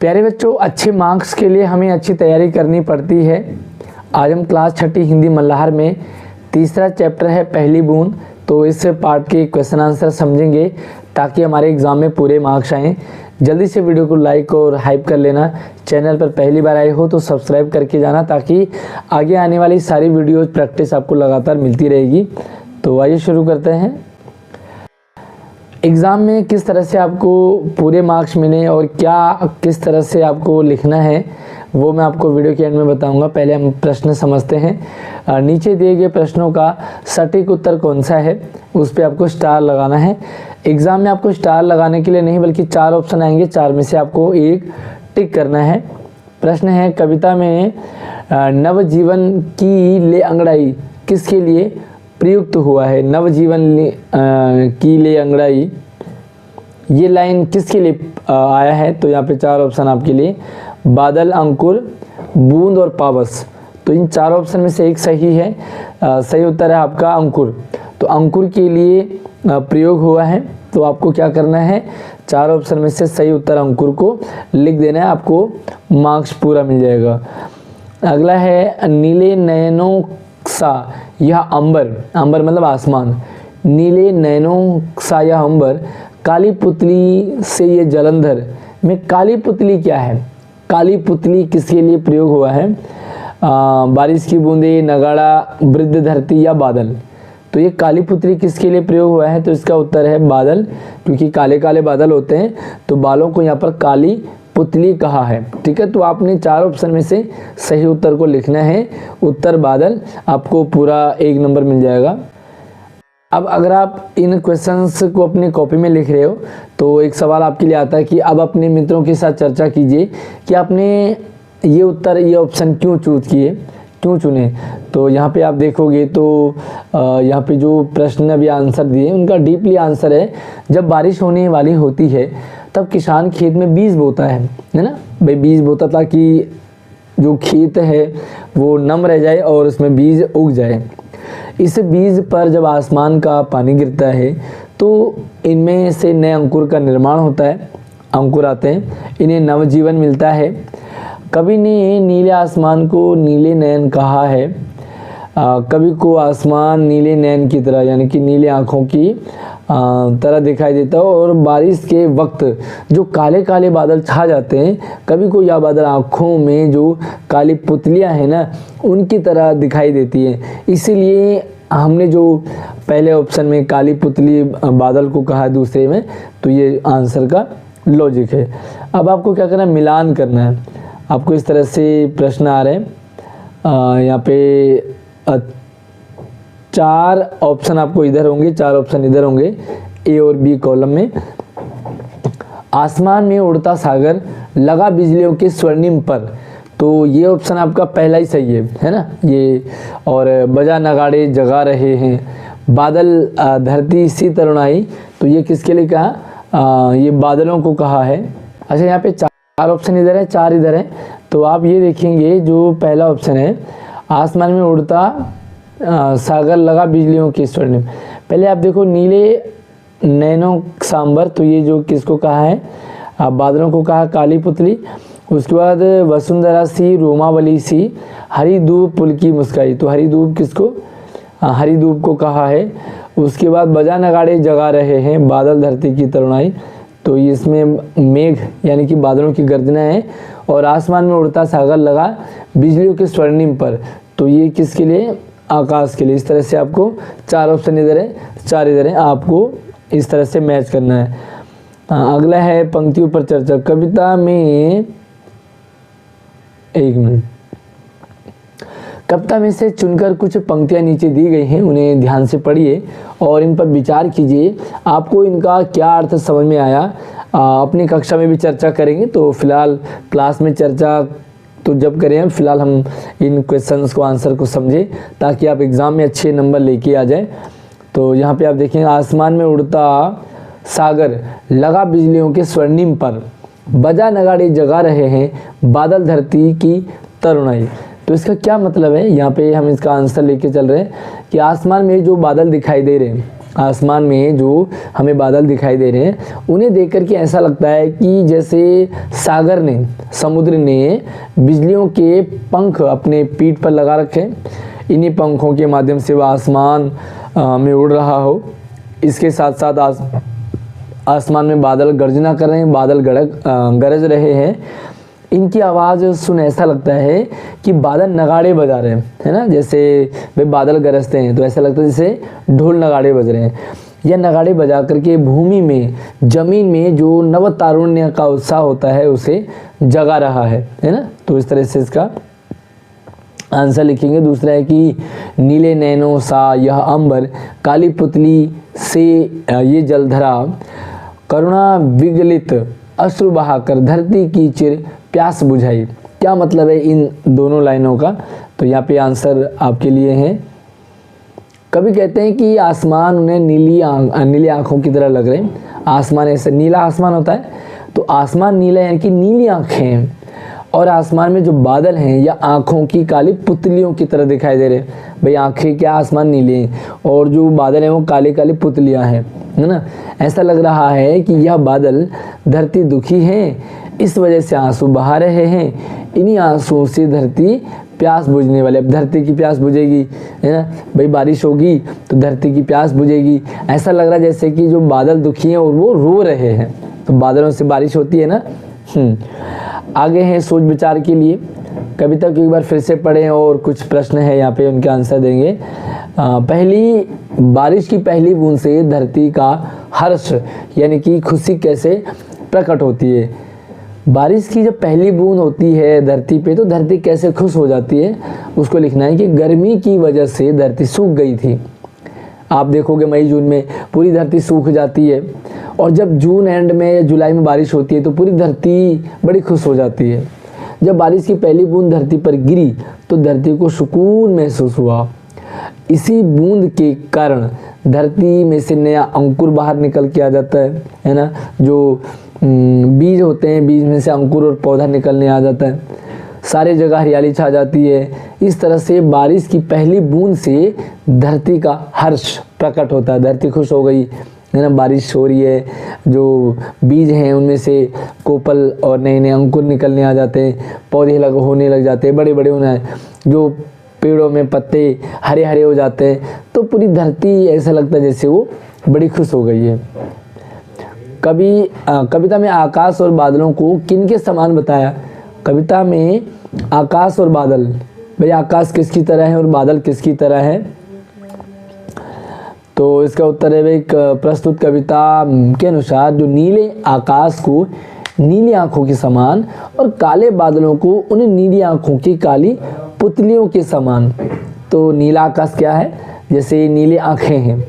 प्यारे बच्चों, अच्छे मार्क्स के लिए हमें अच्छी तैयारी करनी पड़ती है। आज हम क्लास 6 हिंदी मल्लाहार में तीसरा चैप्टर है पहली बूंद। तो इस पार्ट के क्वेश्चन आंसर समझेंगे ताकि हमारे एग्ज़ाम में पूरे मार्क्स आएँ। जल्दी से वीडियो को लाइक और हाइप कर लेना। चैनल पर पहली बार आए हो तो सब्सक्राइब करके जाना ताकि आगे आने वाली सारी वीडियोज़ प्रैक्टिस आपको लगातार मिलती रहेगी। तो आइए शुरू करते हैं। एग्ज़ाम में किस तरह से आपको पूरे मार्क्स मिले और क्या किस तरह से आपको लिखना है वो मैं आपको वीडियो के एंड में बताऊंगा। पहले हम प्रश्न समझते हैं। नीचे दिए गए प्रश्नों का सटीक उत्तर कौन सा है उस पर आपको स्टार लगाना है। एग्ज़ाम में आपको स्टार लगाने के लिए नहीं बल्कि 4 ऑप्शन आएंगे, 4 में से आपको एक टिक करना है। प्रश्न है, कविता में नवजीवन की ले अंगड़ाई किसके लिए प्रयुक्त हुआ है? नवजीवन की ले अंगड़ाई ये लाइन किसके लिए आया है? तो यहाँ पे 4 ऑप्शन आपके लिए, बादल, अंकुर, बूंद और पावस। तो इन 4 ऑप्शन में से एक सही है। सही उत्तर है आपका अंकुर। तो अंकुर के लिए प्रयोग हुआ है। तो आपको क्या करना है, 4 ऑप्शन में से सही उत्तर अंकुर को लिख देना है, आपको मार्क्स पूरा मिल जाएगा। अगला है, नीले नयनों सा यह अंबर, अंबर मतलब आसमान, नीले नयनों सा यह अंबर, काली पुतली से ये जलंधर में काली पुतली क्या है? काली पुतली किसके लिए प्रयोग हुआ है? बारिश की बूंदे, नगाड़ा, वृद्ध धरती या बादल? तो ये काली पुतली किसके लिए प्रयोग हुआ है? तो इसका उत्तर है बादल, क्योंकि काले काले बादल होते हैं तो बालों को यहाँ पर काली पुतली कहा है। ठीक है, तो आपने 4 ऑप्शन में से सही उत्तर को लिखना है, उत्तर बादल। आपको पूरा 1 नंबर मिल जाएगा। अब अगर आप इन क्वेश्चंस को अपनी कॉपी में लिख रहे हो तो एक सवाल आपके लिए आता है कि अब अपने मित्रों के साथ चर्चा कीजिए कि आपने ये उत्तर, ये ऑप्शन क्यों चूज किए, क्यों चुने। तो यहाँ पे आप देखोगे तो यहाँ पे जो प्रश्न अभी आंसर दिए उनका डीपली आंसर है, जब बारिश होने वाली होती है तब किसान खेत में बीज बोता है ना भाई, बीज बोता ताकि जो खेत है वो नम रह जाए और उसमें बीज उग जाए। इस बीज पर जब आसमान का पानी गिरता है तो इनमें से नए अंकुर का निर्माण होता है, अंकुर आते हैं, इन्हें नवजीवन मिलता है। कवि ने नीले आसमान को नीले नयन कहा है। कवि को आसमान नीले नयन की तरह यानी कि नीले आँखों की तरह दिखाई देता है और बारिश के वक्त जो काले काले बादल छा जाते हैं, कवि को यह बादल आँखों में जो काली पुतलियां हैं ना उनकी तरह दिखाई देती है। इसीलिए हमने जो पहले ऑप्शन में काली पुतली बादल को कहा है, दूसरे में, तो ये आंसर का लॉजिक है। अब आपको क्या करना है, मिलान करना है। आपको इस तरह से प्रश्न आ रहे हैं। यहाँ पे 4 ऑप्शन आपको इधर होंगे, 4 ऑप्शन इधर होंगे, ए और बी कॉलम में। आसमान में उड़ता सागर लगा बिजलियों के स्वर्णिम पर, तो ये ऑप्शन आपका पहला ही सही है ना ये। और बजा नगाड़े जगा रहे हैं, बादल धरती सी तरुणाई, तो ये किसके लिए कहा? ये बादलों को कहा है। अच्छा, यहाँ पे 4 ऑप्शन इधर है, 4 इधर है। तो आप ये देखेंगे जो पहला ऑप्शन है, आसमान में उड़ता सागर लगा बिजलियों की स्वर्णिम, पहले आप देखो नीले नैनो सांबर, तो ये जो किसको कहा है? बादलों को कहा काली पुतली। उसके बाद वसुंधरा सी रोमावली सी, हरी धूप पुलकी मुस्काई, तो हरी धूप किसको? हरी धूप को कहा है। उसके बाद बजा नगाड़े जगा रहे हैं, बादल धरती की तरुणाई, तो इसमें मेघ यानी कि बादलों की गर्जना है। और आसमान में उड़ता सागर लगा बिजलियों के स्वर्णिम पर, तो ये किसके लिए? आकाश के लिए। इस तरह से आपको 4 ऑप्शन इधर है, 4 इधर है, आपको इस तरह से मैच करना है। अगला है पंक्तियों पर चर्चा। कविता में, एक मिनट, कविता में से चुनकर कुछ पंक्तियां नीचे दी गई हैं, उन्हें ध्यान से पढ़िए और इन पर विचार कीजिए। आपको इनका क्या अर्थ समझ में आया? अपनी कक्षा में भी चर्चा करेंगे। तो फिलहाल क्लास में चर्चा तो जब करें, फिलहाल हम इन क्वेश्चंस को, आंसर को समझें ताकि आप एग्ज़ाम में अच्छे नंबर लेके आ जाएं। तो यहाँ पे आप देखेंगे, आसमान में उड़ता सागर लगा बिजलियों के स्वर्णिम पर, बजा नगाड़े जगा रहे हैं, बादल धरती की तरुणाई। तो इसका क्या मतलब है? यहाँ पे हम इसका आंसर लेके चल रहे हैं कि आसमान में जो बादल दिखाई दे रहे हैं आसमान में जो हमें बादल दिखाई दे रहे हैं उन्हें देख कर के ऐसा लगता है कि जैसे सागर ने, समुद्र ने बिजलियों के पंख अपने पीठ पर लगा रखे, इन्हीं पंखों के माध्यम से वह आसमान में उड़ रहा हो। इसके साथ साथ आसमान में बादल गर्जना कर रहे हैं, बादल गरज रहे हैं। इनकी आवाज़ सुन ऐसा लगता है कि बादल नगाड़े बजा रहे हैं, है ना। जैसे वे बादल गरजते हैं तो ऐसा लगता है जैसे ढोल नगाड़े बज रहे हैं। यह नगाड़े बजा करके भूमि में, ज़मीन में जो नव तारुण्य का उत्साह होता है उसे जगा रहा है ना। तो इस तरह से इसका आंसर लिखेंगे। दूसरा है कि नीले नैनों सा यह अंबर, काली पुतली से ये जलधरा, करुणा विगलित अश्रु बहाकर धरती की चिर प्यास बुझाई। क्या मतलब है इन दोनों लाइनों का? तो यहाँ पे आंसर आपके लिए है। कभी कहते हैं कि आसमान उन्हें नीली आंखों की तरह लग रहे हैं। आसमान ऐसे नीला आसमान होता है तो आसमान नीला यानी कि नीली आंखें हैं, और आसमान में जो बादल हैं या आँखों की काली पुतलियों की तरह दिखाई दे रहे हैं। भाई आँखें क्या, आसमान नीले हैं और जो बादल हैं वो काली काली पुतलियाँ हैं, है ना। ऐसा लग रहा है कि यह बादल धरती दुखी है, इस वजह से आंसू बहा रहे हैं। इन्हीं आंसुओं से धरती प्यास बुझने वाले, अब धरती की प्यास बुझेगी, है ना। भाई बारिश होगी तो धरती की प्यास बुझेगी। ऐसा लग रहा है जैसे कि जो बादल दुखी हैं और वो रो रहे हैं, तो बादलों से बारिश होती है ना। आगे हैं सोच विचार के लिए। कविता को एक बार फिर से पढ़ें और कुछ प्रश्न है यहाँ पे, उनके आंसर देंगे। पहली, बारिश की पहली बूंद से धरती का हर्ष यानी कि खुशी कैसे प्रकट होती है। बारिश की जब पहली बूंद होती है धरती पे तो धरती कैसे खुश हो जाती है, उसको लिखना है कि गर्मी की वजह से धरती सूख गई थी। आप देखोगे मई जून में पूरी धरती सूख जाती है, और जब जून एंड में या जुलाई में बारिश होती है तो पूरी धरती बड़ी खुश हो जाती है। जब बारिश की पहली बूंद धरती पर गिरी तो धरती को सुकून महसूस हुआ। इसी बूंद के कारण धरती में से नया अंकुर बाहर निकल के आ जाता है ना। जो बीज होते हैं, बीज में से अंकुर और पौधा निकलने आ जाता है, सारे जगह हरियाली छा जाती है। इस तरह से बारिश की पहली बूंद से धरती का हर्ष प्रकट होता है, धरती खुश हो गई, है ना। बारिश हो रही है, जो बीज हैं उनमें से कोपल और नए नए अंकुर निकलने आ जाते हैं, पौधे होने लग जाते हैं, बड़े बड़े होना है, जो पेड़ों में पत्ते हरे हरे हो जाते हैं, तो पूरी धरती ऐसा लगता है जैसे वो बड़ी खुश हो गई है। कविता में आकाश और बादलों को किन के समान बताया? कविता में आकाश और बादल, भाई आकाश किसकी तरह है और बादल किसकी तरह है? तो इसका उत्तर है भाई, प्रस्तुत कविता के अनुसार जो नीले आकाश को नीली आंखों के समान और काले बादलों को उन नीली आंखों की काली पुतलियों के समान। तो नीला आकाश क्या है? जैसे नीले आंखें हैं,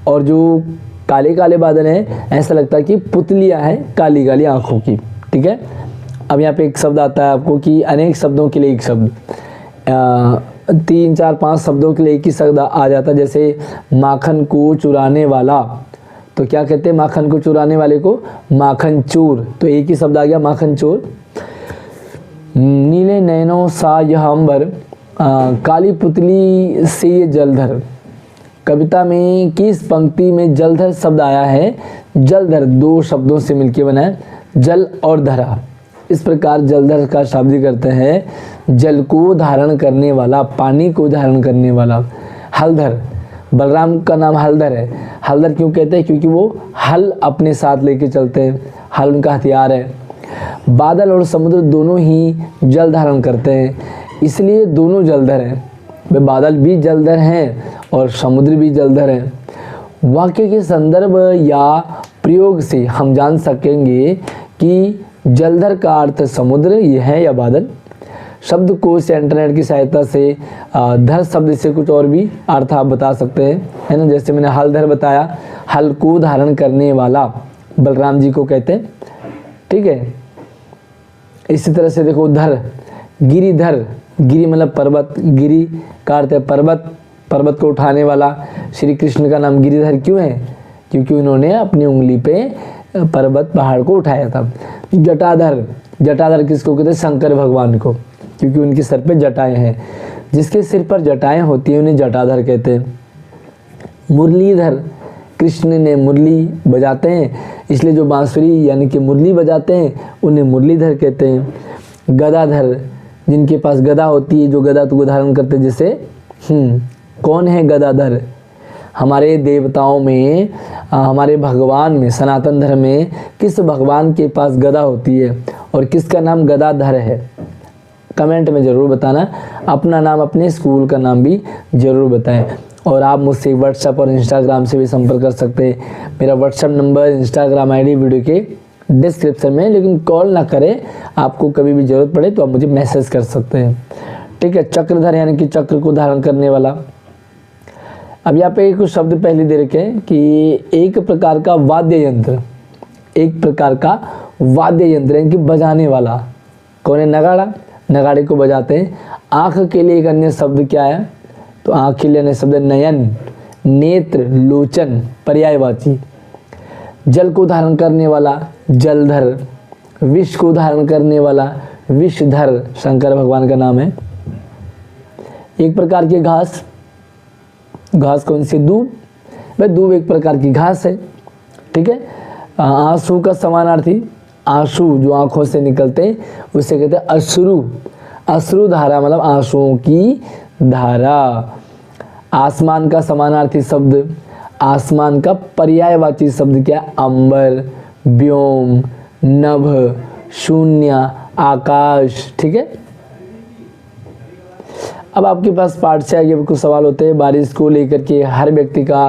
और जो काले काले बादल हैं ऐसा लगता है कि पुतलियां हैं काली काली आंखों की। ठीक है। अब यहाँ पे एक शब्द आता है आपको कि अनेक शब्दों के लिए एक शब्द, 3 4 5 शब्दों के लिए एक ही शब्द आ जाता है। जैसे माखन को चुराने वाला, तो क्या कहते हैं माखन को चुराने वाले को? माखन चोर। तो एक ही शब्द आ गया माखन चोर। नीले नैनों सा यह अंबर, काली पुतली से ये जलधर। कविता में किस पंक्ति में जलधर शब्द आया है? जलधर 2 शब्दों से मिलकर बना है, जल और धरा। इस प्रकार जलधर का शाब्दिक करते हैं जल को धारण करने वाला, पानी को धारण करने वाला। हलधर, बलराम का नाम हलधर है। हलधर क्यों कहते हैं? क्योंकि वो हल अपने साथ लेके चलते हैं, हल उनका हथियार है। बादल और समुद्र दोनों ही जल धारण करते हैं, इसलिए दोनों जलधर हैं। वे बादल भी जलधर हैं और समुद्र भी जलधर है। वाक्य के संदर्भ या प्रयोग से हम जान सकेंगे कि जलधर का अर्थ समुद्र ये है या बादल। शब्दकोश या इंटरनेट की सहायता से धर शब्द से कुछ और भी अर्थ आप बता सकते हैं, है ना। जैसे मैंने हलधर बताया, हल को धारण करने वाला बलराम जी को कहते हैं। ठीक है। इसी तरह से देखो धर, गिरिधर, गिरी मतलब पर्वत, गिरी का अर्थ है पर्वत, पर्वत को उठाने वाला। श्री कृष्ण का नाम गिरिधर क्यों है? क्योंकि उन्होंने अपनी उंगली पे पर्वत पहाड़ को उठाया था। जटाधर, जटाधर किसको कहते हैं? शंकर भगवान को, क्योंकि उनके सर पे जटाएं हैं। जिसके सिर पर जटाएं होती हैं उन्हें जटाधर कहते हैं। मुरलीधर कृष्ण ने मुरली बजाते हैं, इसलिए जो बांसुरी यानी कि मुरली बजाते हैं उन्हें मुरलीधर कहते हैं। गदाधर, जिनके पास गदा होती है, जो गदा को धारण करते हैं, जैसे कौन है गदाधर? हमारे देवताओं में, हमारे भगवान में, सनातन धर्म में किस भगवान के पास गदा होती है और किसका नाम गदाधर है? कमेंट में ज़रूर बताना। अपना नाम, अपने स्कूल का नाम भी ज़रूर बताएं। और आप मुझसे व्हाट्सएप और इंस्टाग्राम से भी संपर्क कर सकते हैं। मेरा WhatsApp number, Instagram ID video के डिस्क्रिप्शन में, लेकिन कॉल ना करें। आपको कभी भी ज़रूरत पड़े तो आप मुझे मैसेज कर सकते हैं, ठीक है। चक्रधर यानी कि चक्र को धारण करने वाला। अब यहाँ पे कुछ शब्द पहले दे रखे हैं कि एक प्रकार का वाद्य यंत्र, एक प्रकार का वाद्य यंत्र यानी कि बजाने वाला। कौन है? नगाड़ा, नगाड़े को बजाते हैं। आँख के लिए एक अन्य शब्द क्या है? तो आँख के लिए अन्य शब्द नयन, नेत्र, लोचन, पर्यायवाची। जल को धारण करने वाला जलधर, विष को धारण करने वाला विषधर, शंकर भगवान का नाम है। एक प्रकार की घास, घास कौन सी? दूब। भाई दूब एक प्रकार की घास है, ठीक है। आंसू का समानार्थी, आंसू जो आंखों से निकलते हैं उसे कहते हैं अश्रु। अश्रु धारा मतलब आंसुओं की धारा। आसमान का समानार्थी शब्द, आसमान का पर्यायवाची शब्द क्या? अंबर, व्योम, नभ, शून्य, आकाश, ठीक है। अब आपके पास पाठ से आगे कुछ सवाल होते हैं। बारिश को लेकर के हर व्यक्ति का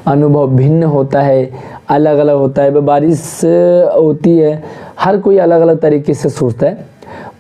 अनुभव भिन्न होता है, अलग अलग होता है। बारिश होती है, हर कोई अलग अलग तरीके से सोचता है।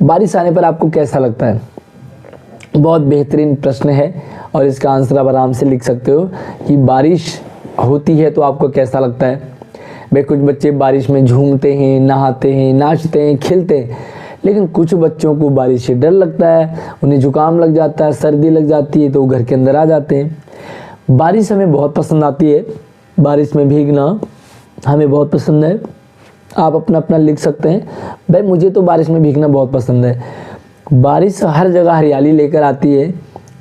बारिश आने पर आपको कैसा लगता है? बहुत बेहतरीन प्रश्न है और इसका आंसर आप आराम से लिख सकते हो कि बारिश होती है तो आपको कैसा लगता है। भाई कुछ बच्चे बारिश में झूमते हैं, नहाते हैं, नाचते हैं, खेलते हैं, लेकिन कुछ बच्चों को बारिश से डर लगता है, उन्हें जुकाम लग जाता है, सर्दी लग जाती है तो वो घर के अंदर आ जाते हैं। बारिश हमें बहुत पसंद आती है, बारिश में भीगना हमें बहुत पसंद है। आप अपना अपना लिख सकते हैं। भाई मुझे तो बारिश में भीगना बहुत पसंद है। बारिश हर जगह हरियाली लेकर आती है।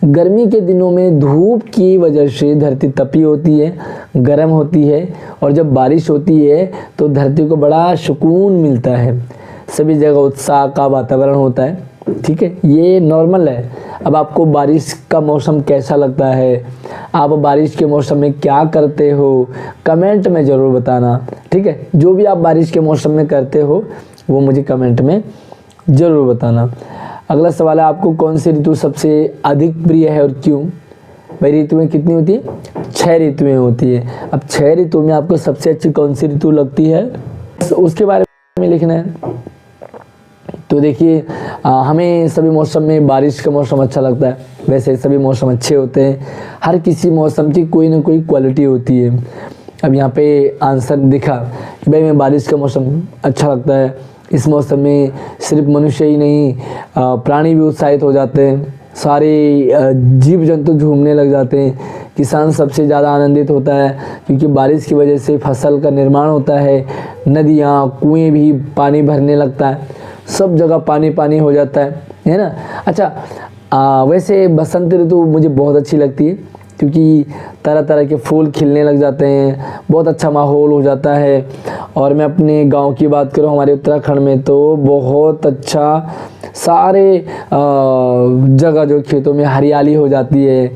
गर्मी के दिनों में धूप की वजह से धरती तपी होती है, गर्म होती है, और जब बारिश होती है तो धरती को बड़ा सुकून मिलता है। सभी जगह उत्साह का वातावरण होता है, ठीक है। ये नॉर्मल है। अब आपको बारिश का मौसम कैसा लगता है? आप बारिश के मौसम में क्या करते हो? कमेंट में ज़रूर बताना, ठीक है। जो भी आप बारिश के मौसम में करते हो वो मुझे कमेंट में ज़रूर बताना। अगला सवाल है, आपको कौन सी ऋतु सबसे अधिक प्रिय है और क्यों? भाई ऋतुएं कितनी होती है? 6 ऋतुएं होती है। अब 6 ऋतुओं में आपको सबसे अच्छी कौन सी ऋतु लगती है उसके बारे में लिखना है। तो देखिए, हमें सभी मौसम में बारिश का मौसम अच्छा लगता है। वैसे सभी मौसम अच्छे होते हैं, हर किसी मौसम की कोई ना कोई क्वालिटी होती है। अब यहाँ पे आंसर दिखा कि भाई मैं बारिश का मौसम अच्छा लगता है। इस मौसम में सिर्फ मनुष्य ही नहीं, प्राणी भी उत्साहित हो जाते हैं, सारे जीव जंतु झूमने लग जाते हैं। किसान सबसे ज़्यादा आनंदित होता है क्योंकि बारिश की वजह से फसल का निर्माण होता है। नदियाँ, कुएँ भी पानी भरने लगता है, सब जगह पानी पानी हो जाता है ना। अच्छा, वैसे बसंत ऋतु मुझे बहुत अच्छी लगती है क्योंकि तरह तरह के फूल खिलने लग जाते हैं, बहुत अच्छा माहौल हो जाता है। और मैं अपने गांव की बात करूं, हमारे उत्तराखंड में तो बहुत अच्छा, सारे जगह जो खेतों में हरियाली हो जाती है,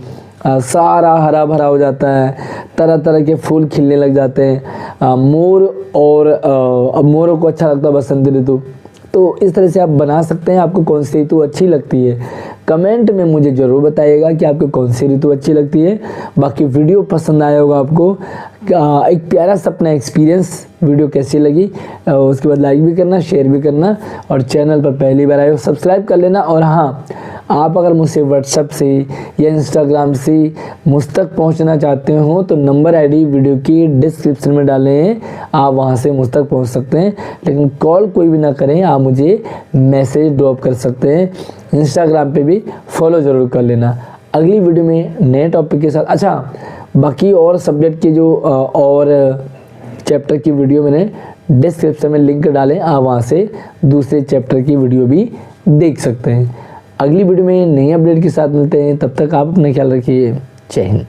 सारा हरा भरा हो जाता है, तरह तरह के फूल खिलने लग जाते हैं। मोर और मोरों को अच्छा लगता है बसंत ऋतु। तो इस तरह से आप बना सकते हैं। आपको कौन सी ऋतु अच्छी लगती है कमेंट में मुझे ज़रूर बताइएगा कि आपको कौन सी ऋतु अच्छी लगती है। बाकी वीडियो पसंद आया होगा आपको, एक प्यारा सा अपना एक्सपीरियंस वीडियो कैसी लगी उसके बाद लाइक भी करना, शेयर भी करना, और चैनल पर पहली बार आए हो सब्सक्राइब कर लेना। और हाँ, आप अगर मुझसे व्हाट्सएप से या इंस्टाग्राम से मुझ तक पहुंचना चाहते हो तो नंबर आईडी वीडियो की डिस्क्रिप्शन में डाले हैं, आप वहां से मुझ तक पहुंच सकते हैं। लेकिन कॉल कोई भी ना करें, आप मुझे मैसेज ड्रॉप कर सकते हैं। इंस्टाग्राम पे भी फॉलो ज़रूर कर लेना। अगली वीडियो में नए टॉपिक के साथ, अच्छा बाकी और सब्जेक्ट के जो और चैप्टर की वीडियो मैंने डिस्क्रिप्शन में लिंक डालें, आप वहाँ से दूसरे चैप्टर की वीडियो भी देख सकते हैं। अगली वीडियो में नई अपडेट के साथ मिलते हैं, तब तक आप अपना ख्याल रखिए। जय हिंद।